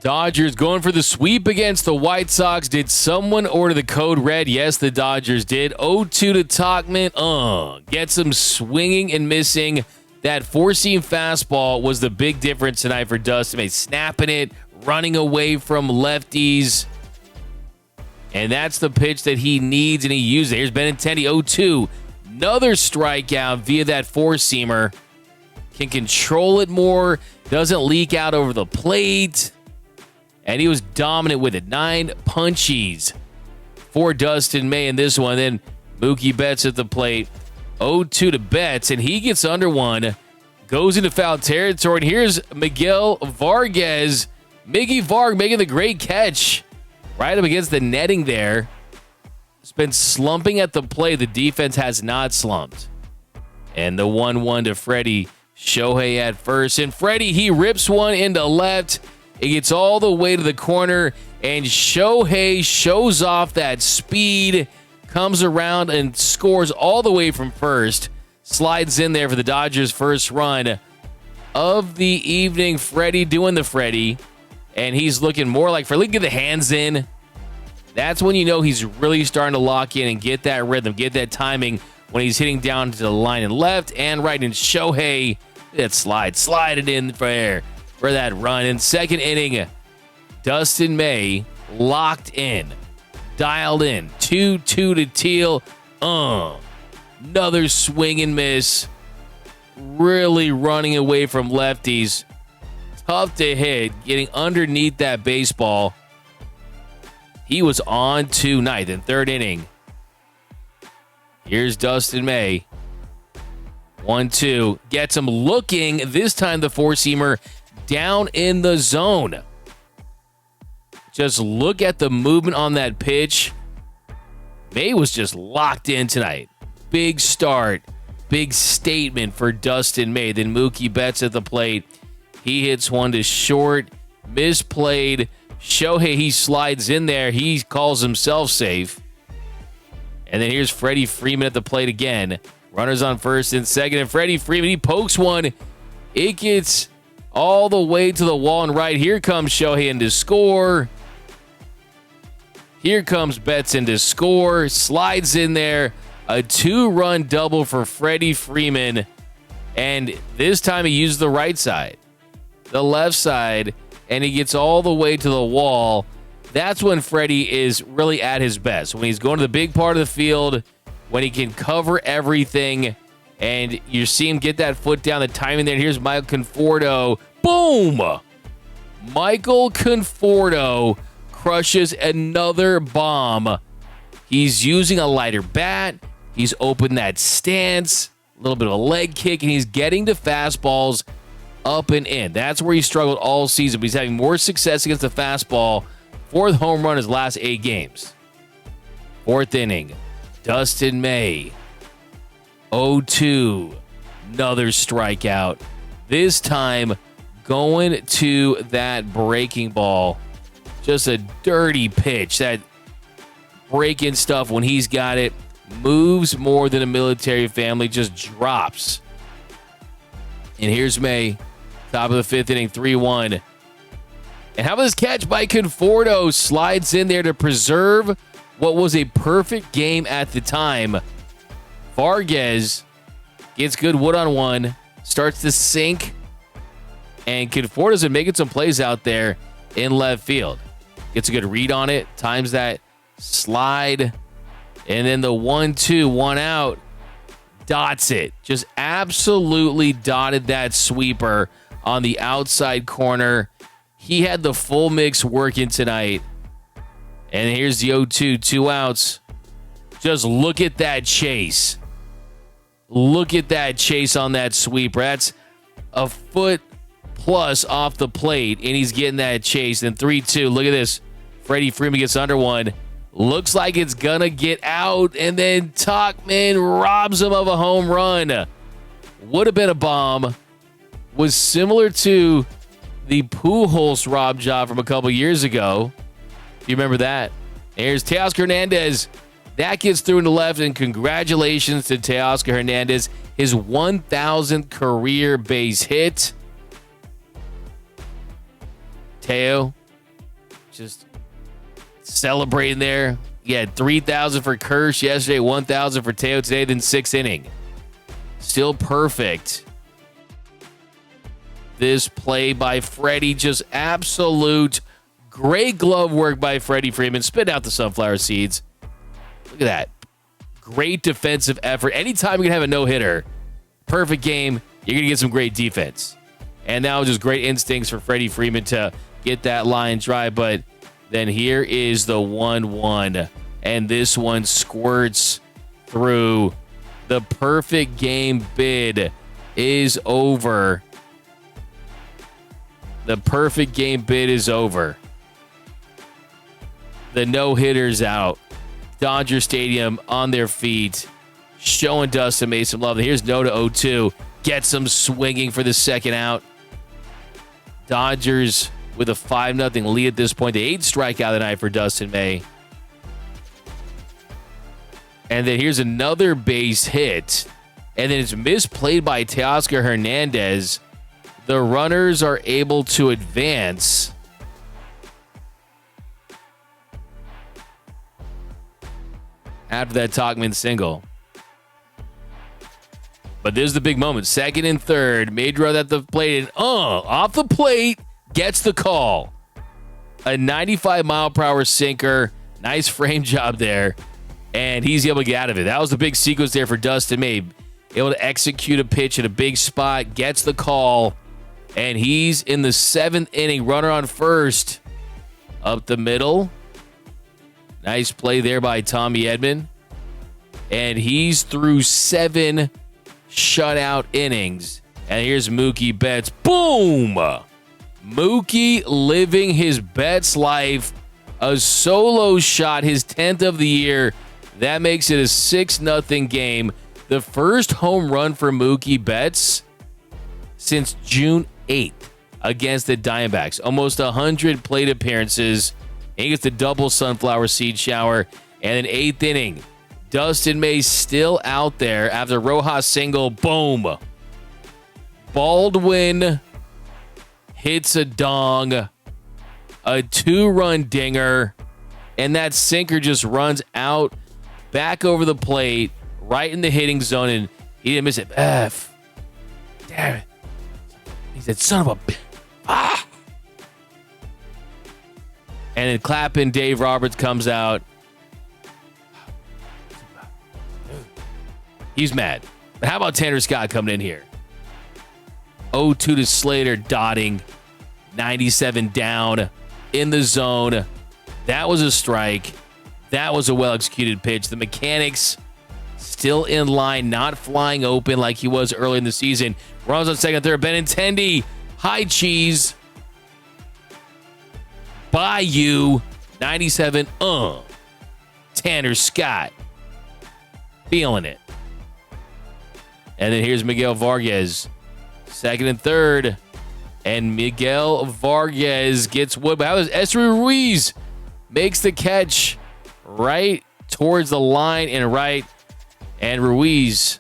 Dodgers going for the sweep against the White Sox. Did someone order the code red? Yes, the Dodgers did. 0-2 to Tauchman. Gets him swinging and missing. That four-seam fastball was the big difference tonight for Dustin May. Snapping it, running away from lefties. And that's the pitch that he needs, and he used it. Here's Benintendi, 0-2. Another strikeout via that four-seamer. Can control it more. Doesn't leak out over the plate. And he was dominant with it. 9 punchies for Dustin May in this one. Then Mookie Betts at the plate. 0-2 to Betts, and he gets under one. Goes into foul territory. And here's Miguel Vargas. Miggy Varg making the great catch. Right up against the netting there. It's been slumping at the plate. The defense has not slumped. And the 1-1 to Freddie. Shohei at first. And Freddie, he rips one into left. It gets all the way to the corner. And Shohei shows off that speed. Comes around and scores all the way from first. Slides in there for the Dodgers' first run of the evening. Freddie doing the Freddie. And he's looking more like Freddie. Get the hands in. That's when you know he's really starting to lock in and get that rhythm, get that timing when he's hitting down to the line and left and right. And Shohei, that slide it in there for that run. In second inning, Dustin May locked in, dialed in, 2-2 to Teal. Another swing and miss. Really running away from lefties. Tough to hit, getting underneath that baseball. He was on tonight in third inning. Here's Dustin May. 1-2. Gets him looking. This time the four-seamer down in the zone. Just look at the movement on that pitch. May was just locked in tonight. Big start. Big statement for Dustin May. Then Mookie Betts at the plate. He hits one to short. Misplayed. Shohei, he slides in there. He calls himself safe. And then here's Freddie Freeman at the plate again. Runners on first and second. And Freddie Freeman, he pokes one. It gets all the way to the wall and right. Here comes Shohei in to score. Here comes Betts in to score. Slides in there. A 2-run double for Freddie Freeman. And this time he used the right side. The left side. And he gets all the way to the wall. That's when Freddie is really at his best. When he's going to the big part of the field, when he can cover everything, and you see him get that foot down, the timing there. Here's Michael Conforto. Boom! Michael Conforto crushes another bomb. He's using a lighter bat. He's opened that stance, a little bit of a leg kick, and he's getting to fastballs up and in. That's where he struggled all season, but he's having more success against the fastball. 4th home run his last 8 games. 4th inning, Dustin May, 0-2. Another strikeout. This time going to that breaking ball. Just a dirty pitch. That break-in stuff when he's got it. Moves more than a military family. Just drops. And here's May. Top of the 5th inning, 3-1. And how about this catch by Conforto? Slides in there to preserve what was a perfect game at the time. Vargas gets good wood-on-one, starts to sink, and Conforto's been making some plays out there in left field. Gets a good read on it, times that slide, and then the 1-2, 1 out, dots it. Just absolutely dotted that sweeper on the outside corner. He had the full mix working tonight. And here's the 0-2, 2 outs. Just look at that chase. Look at that chase on that sweeper. That's a foot plus off the plate, and he's getting that chase. And 3-2, look at this. Freddie Freeman gets under one. Looks like it's gonna get out, and then Tauchman robs him of a home run. Would have been a bomb. Was similar to the Pujols rob job from a couple years ago. You remember that? Here's Teoscar Hernandez. That gets through in the left, and congratulations to Teoscar Hernandez. His 1,000th career base hit. Teo, Just celebrating there. He had 3,000 for Kersh yesterday, 1,000 for Teo today, then 6th inning. Still perfect. This play by Freddie, just absolute great glove work by Freddie Freeman. Spit out the sunflower seeds. Look at that. Great defensive effort. Anytime you can have a no-hitter, perfect game, you're going to get some great defense. And that was just great instincts for Freddie Freeman to get that line dry. But then here is the 1-1. And this one squirts through. The perfect game bid is over. The perfect game bid is over. The no-hitter's out. Dodger Stadium on their feet, showing Dustin May some love. Here's Noda 0-2. Gets him swinging for the second out. Dodgers with a 5-0 lead at this point. The 8th strikeout of the night for Dustin May. And then here's another base hit. And then it's misplayed by Teoscar Hernandez. The runners are able to advance. After that Tauchman single. But this is the big moment. Second and third. Made run at the plate. And off the plate. Gets the call. A 95-mile-per-hour sinker. Nice frame job there. And he's able to get out of it. That was the big sequence there for Dustin May. Able to execute a pitch at a big spot. Gets the call. And he's in the 7th inning. Runner on first. Up the middle. Nice play there by Tommy Edman. And he's through 7 shutout innings. And here's Mookie Betts. Boom! Mookie living his Betts life. A solo shot, his 10th of the year. That makes it a 6-0 game. The first home run for Mookie Betts since June 8th against the Diamondbacks. Almost 100 plate appearances. He gets the double sunflower seed shower. And then 8th inning. Dustin May still out there after Rojas single. Boom. Baldwin hits a dong. A 2-run dinger. And that sinker just runs out back over the plate. Right in the hitting zone. And he didn't miss it. F. Damn it. He said, son of a bitch. Ah. And then clapping, Dave Roberts comes out. He's mad. But how about Tanner Scott coming in here? 0-2 to Slater, dotting. 97 down in the zone. That was a strike. That was a well-executed pitch. The mechanics still in line, not flying open like he was early in the season. Runs on second, third. Benintendi. High cheese. Bayou, 97, Tanner Scott, feeling it. And then here's Miguel Vargas, second and third. And Miguel Vargas gets wood. But how does Esther Ruiz makes the catch right towards the line and right. And Ruiz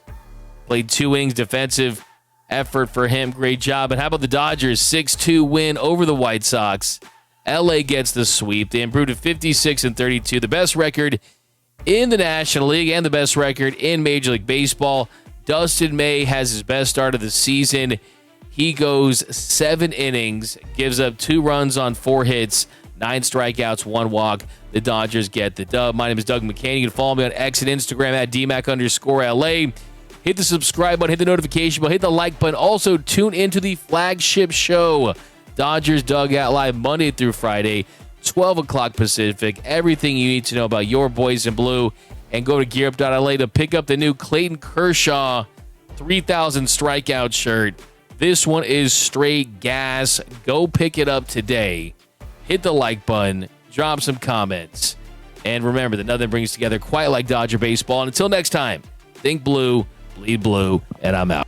played 2 innings, defensive effort for him. Great job. And how about the Dodgers? 6-2 win over the White Sox. LA gets the sweep. They improved to 56-32, the best record in the National League and the best record in Major League Baseball. Dustin May has his best start of the season. He goes 7 innings, gives up 2 runs on 4 hits, 9 strikeouts, 1 walk. The Dodgers get the dub. My name is Doug McCann. You can follow me on X and Instagram at DMAC_LA. Hit the subscribe button, hit the notification button, hit the like button. Also, tune into the flagship show, Dodgers Dugout Live, Monday through Friday, 12 o'clock Pacific. Everything you need to know about your boys in blue. And go to gearup.la to pick up the new Clayton Kershaw 3,000 strikeout shirt. This one is straight gas. Go pick it up today. Hit the like button. Drop some comments. And remember that nothing brings together quite like Dodger baseball. And until next time, think blue, bleed blue, and I'm out.